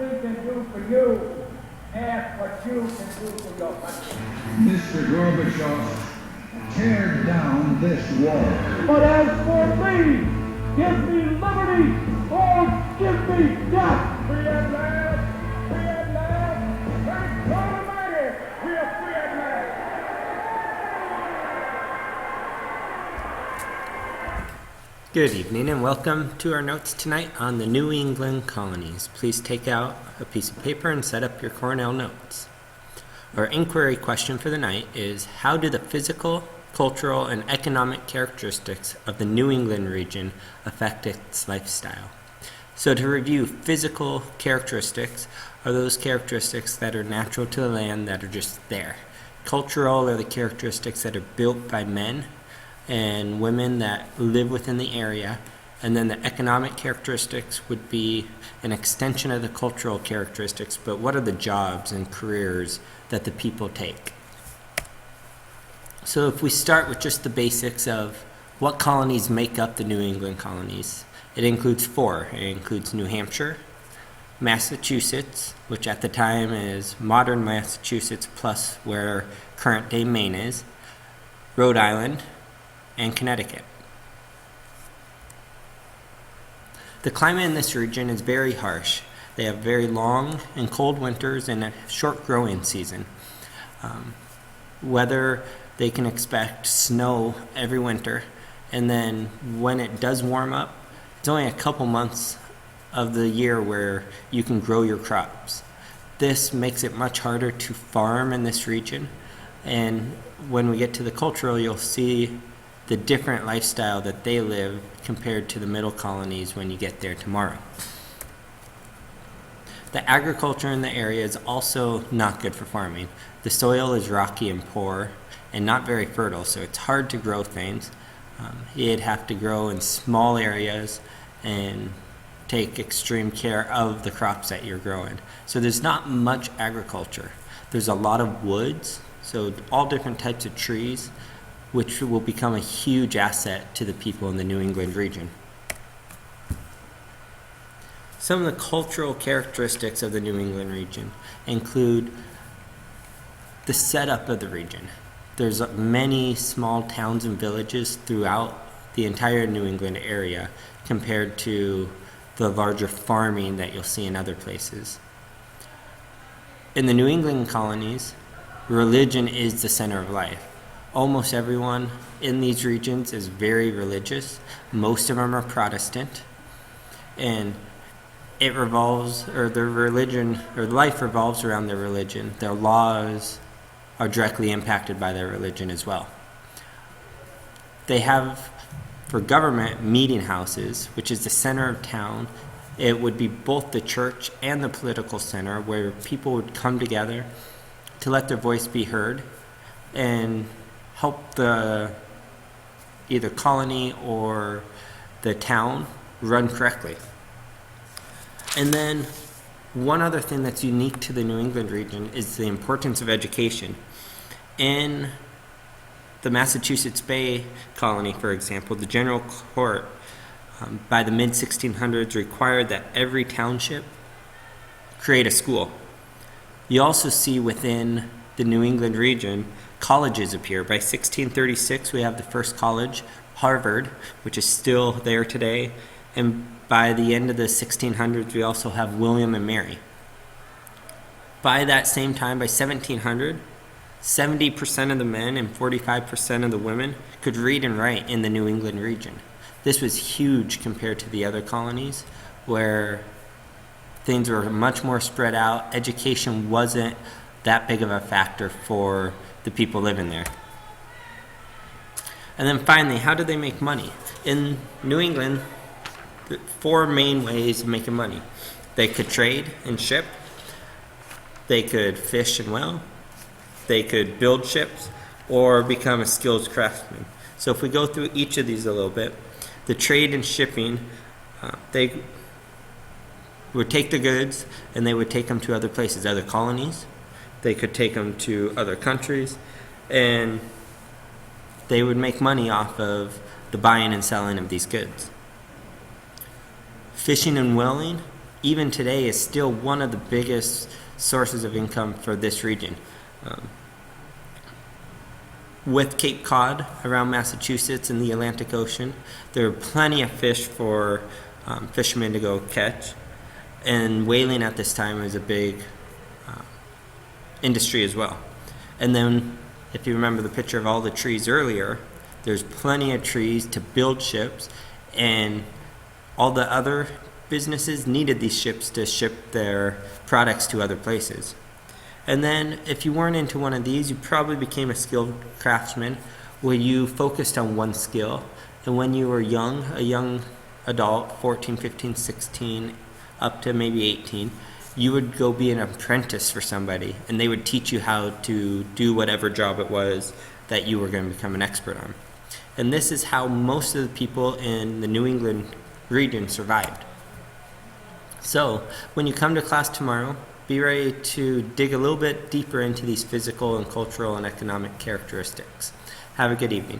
we can do for you, ask what you can do for your country. Mr. Gorbachev, tear down this wall. But as for me, give me liberty or give me death. Free at last, free at last. Thank God Almighty, we are free at last. Good evening and welcome to our notes tonight on the New England Colonies. Please take out a piece of paper and set up your Cornell notes. Our inquiry question for the night is, how do the physical, cultural, and economic characteristics of the New England region affect its lifestyle? So to review, physical characteristics are those characteristics that are natural to the land that are just there. Cultural are the characteristics that are built by men and women that live within the area, and then the economic characteristics would be an extension of the cultural characteristics, but what are the jobs and careers that the people take? So if we start with just the basics of what colonies make up the New England colonies, it includes 4. It includes New Hampshire, Massachusetts, which at the time is modern Massachusetts plus where current-day Maine is, Rhode Island, and Connecticut. The climate in this region is very harsh. They have very long and cold winters and a short growing season. Weather, they can expect snow every winter, and then when it does warm up, it's only a couple months of the year where you can grow your crops. This makes it much harder to farm in this region, and when we get to the cultural, you'll see the different lifestyle that they live compared to the middle colonies when you get there tomorrow. The agriculture in the area is also not good for farming. The soil is rocky and poor and not very fertile, so it's hard to grow things. You'd have to grow in small areas and take extreme care of the crops that you're growing. So there's not much agriculture. There's a lot of woods, so all different types of trees, which will become a huge asset to the people in the New England region. Some of the cultural characteristics of the New England region include the setup of the region. There's many small towns and villages throughout the entire New England area compared to the larger farming that you'll see in other places. In the New England colonies, religion is the center of life. Almost everyone in these regions is very religious. Most of them are Protestant, and their religion, or life revolves around their religion. Their laws are directly impacted by their religion as well. They have, for government, meeting houses, which is the center of town. It would be both the church and the political center where people would come together to let their voice be heard and help the either colony or the town run correctly. And then one other thing that's unique to the New England region is the importance of education. In the Massachusetts Bay colony, for example, the General Court by the mid-1600s required that every township create a school. You also see within the New England region colleges appear. By 1636, we have the first college, Harvard, which is still there today. And by the end of the 1600s, we also have William and Mary. By that same time, by 1700, 70% of the men and 45% of the women could read and write in the New England region. This was huge compared to the other colonies, where things were much more spread out. Education wasn't that big of a factor for the people living there. And then finally, how do they make money? In New England, 4 main ways of making money. They could trade and ship. They could fish and well. They could build ships or become a skilled craftsman. So if we go through each of these a little bit, the trade and shipping, they would take the goods and they would take them to other places, other colonies. They could take them to other countries, and they would make money off of the buying and selling of these goods. Fishing and whaling, even today is still one of the biggest sources of income for this region. With Cape Cod around Massachusetts and the Atlantic Ocean, there are plenty of fish for fishermen to go catch, and whaling at this time is a big industry as well. And then, if you remember the picture of all the trees earlier, there's plenty of trees to build ships, and all the other businesses needed these ships to ship their products to other places. And then, if you weren't into one of these, you probably became a skilled craftsman where you focused on one skill. And when you were young, a young adult, 14, 15, 16, up to maybe 18, you would go be an apprentice for somebody, and they would teach you how to do whatever job it was that you were going to become an expert on. And this is how most of the people in the New England region survived. So, when you come to class tomorrow, be ready to dig a little bit deeper into these physical and cultural and economic characteristics. Have a good evening.